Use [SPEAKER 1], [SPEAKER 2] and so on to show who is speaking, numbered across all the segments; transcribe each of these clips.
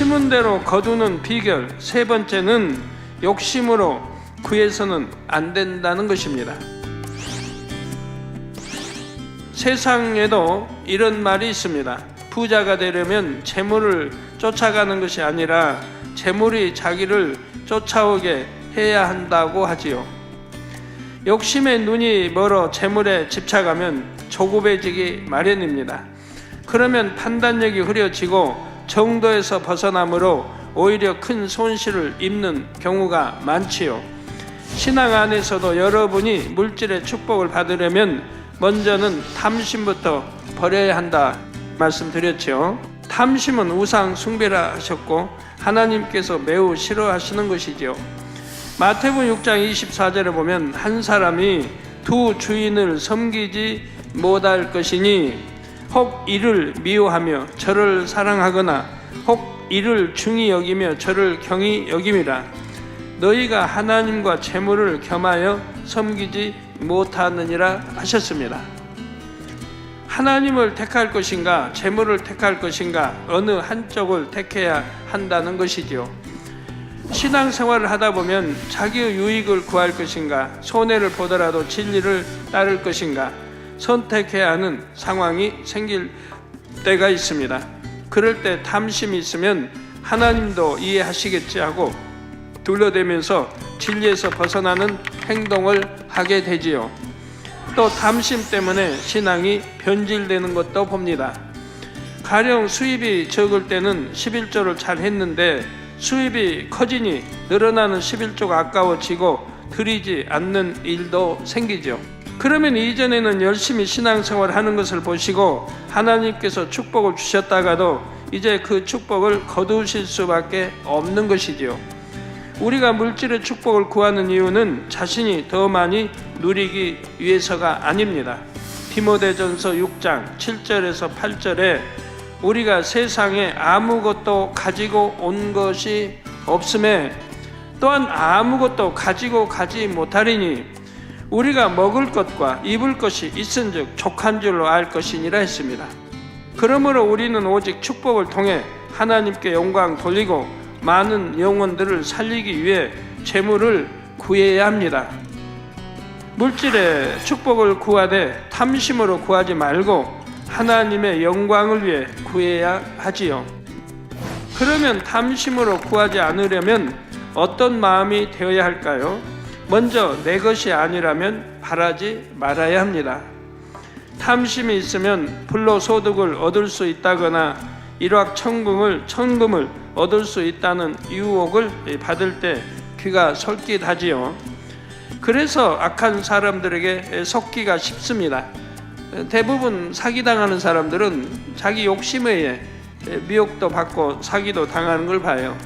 [SPEAKER 1] 심은 대로 거두는 비결 세 번째는 욕심으로 구해서는 안 된다는 것입니다. 세상에도 이런 말이 있습니다. 부자가 되려면 재물을 쫓아가는 것이 아니라 재물이 자기를 쫓아오게 해야 한다고 하지요. 욕심의 눈이 멀어 재물에 집착하면 조급해지기 마련입니다. 그러면 판단력이 흐려지고 정도에서 벗어나므로 오히려 큰 손실을 입는 경우가 많지요. 신앙 안에서도 여러분이 물질의 축복을 받으려면 먼저는 탐심부터 버려야 한다 말씀드렸죠. 탐심은 우상 숭배라 하셨고 하나님께서 매우 싫어하시는 것이지요. 마태복음 6장 24절에 보면 한 사람이 두 주인을 섬기지 못할 것이니 혹 이를 미워하며 저를 사랑하거나 혹 이를 중히 여기며 저를 경히 여김이라. 너희가 하나님과 재물을 겸하여 섬기지 못하느니라 하셨습니다. 하나님을 택할 것인가 재물을 택할 것인가 어느 한쪽을 택해야 한다는 것이지요. 신앙생활을 하다 보면 자기의 유익을 구할 것인가 손해를 보더라도 진리를 따를 것인가 선택해야 하는 상황이 생길 때가 있습니다. 그럴 때 탐심이 있으면 하나님도 이해하시겠지 하고 둘러대면서 진리에서 벗어나는 행동을 하게 되지요. 또 탐심 때문에 신앙이 변질되는 것도 봅니다. 가령 수입이 적을 때는 11조를 잘 했는데 수입이 커지니 늘어나는 11조가 아까워지고 드리지 않는 일도 생기죠. 그러면 이전에는 열심히 신앙생활을 하는 것을 보시고 하나님께서 축복을 주셨다가도 이제 그 축복을 거두실 수밖에 없는 것이지요. 우리가 물질의 축복을 구하는 이유는 자신이 더 많이 누리기 위해서가 아닙니다. 디모데전서 6장 7절에서 8절에 우리가 세상에 아무것도 가지고 온 것이 없음에 또한 아무것도 가지고 가지 못하리니 우리가 먹을 것과 입을 것이 있은즉 족한 줄로 알 것이니라 했습니다. 그러므로 우리는 오직 축복을 통해 하나님께 영광 돌리고 많은 영혼들을 살리기 위해 재물을 구해야 합니다. 물질의 축복을 구하되 탐심으로 구하지 말고 하나님의 영광을 위해 구해야 하지요. 그러면 탐심으로 구하지 않으려면 어떤 마음이 되어야 할까요? 먼저 내 것이 아니라면 바라지 말아야 합니다. 탐심이 있으면 불로소득을 얻을 수 있다거나 일확천금을 얻을 수 있다는 유혹을 받을 때 귀가 솔깃하지요. 그래서 악한 사람들에게 속기가 쉽습니다. 대부분 사기당하는 사람들은 자기 욕심에 의해 미혹도 받고 사기도 당하는 걸 봐요.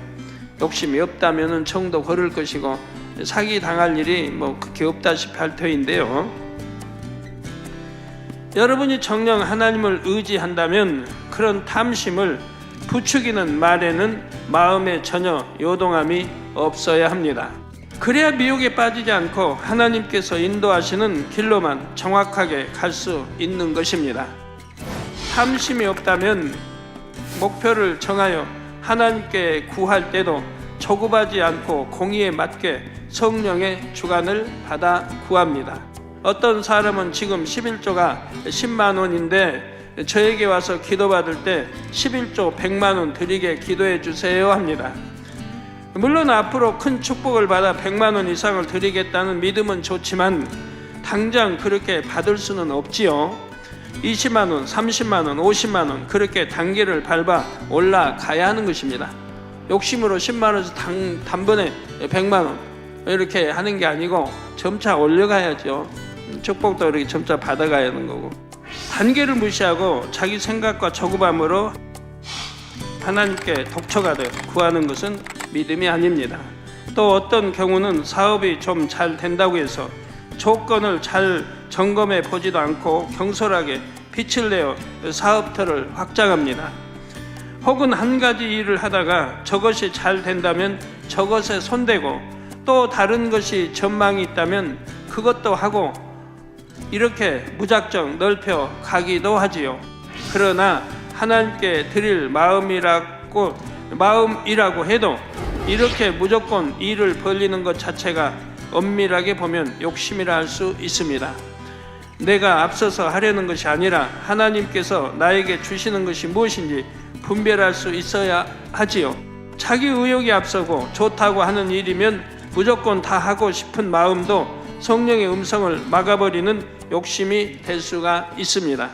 [SPEAKER 1] 욕심이 없다면 정도 걸을 것이고 사기 당할 일이 그렇게 없다시피 할 터인데요. 여러분이 정녕 하나님을 의지한다면 그런 탐심을 부추기는 말에는 마음에 전혀 요동함이 없어야 합니다. 그래야 미혹에 빠지지 않고 하나님께서 인도하시는 길로만 정확하게 갈 수 있는 것입니다. 탐심이 없다면 목표를 정하여 하나님께 구할 때도 조급하지 않고 공의에 맞게 성령의 주관을 받아 구합니다. 어떤 사람은 지금 11조가 10만 원인데 저에게 와서 기도받을 때 11조 100만 원 드리게 기도해 주세요 합니다. 물론 앞으로 큰 축복을 받아 100만 원 이상을 드리겠다는 믿음은 좋지만 당장 그렇게 받을 수는 없지요. 20만 원, 30만 원, 50만 원 그렇게 단계를 밟아 올라가야 하는 것입니다. 욕심으로 10만 원에서 단번에 100만 원 이렇게 하는 게 아니고 점차 올려가야죠. 축복도 이렇게 점차 받아가야 하는 거고 단계를 무시하고 자기 생각과 조급함으로 하나님께 독촉하듯 구하는 것은 믿음이 아닙니다. 또 어떤 경우는 사업이 좀 잘 된다고 해서 조건을 잘 점검해 보지도 않고 경솔하게 빛을 내어 사업터를 확장합니다. 혹은 한 가지 일을 하다가 저것이 잘 된다면 저것에 손대고 또 다른 것이 전망이 있다면 그것도 하고 이렇게 무작정 넓혀 가기도 하지요. 그러나 하나님께 드릴 마음이라고 마음이라고 해도 이렇게 무조건 일을 벌리는 것 자체가 엄밀하게 보면 욕심이라 할 수 있습니다. 내가 앞서서 하려는 것이 아니라 하나님께서 나에게 주시는 것이 무엇인지 분별할 수 있어야 하지요. 자기 의욕이 앞서고 좋다고 하는 일이면 무조건 다 하고 싶은 마음도 성령의 음성을 막아버리는 욕심이 될 수가 있습니다.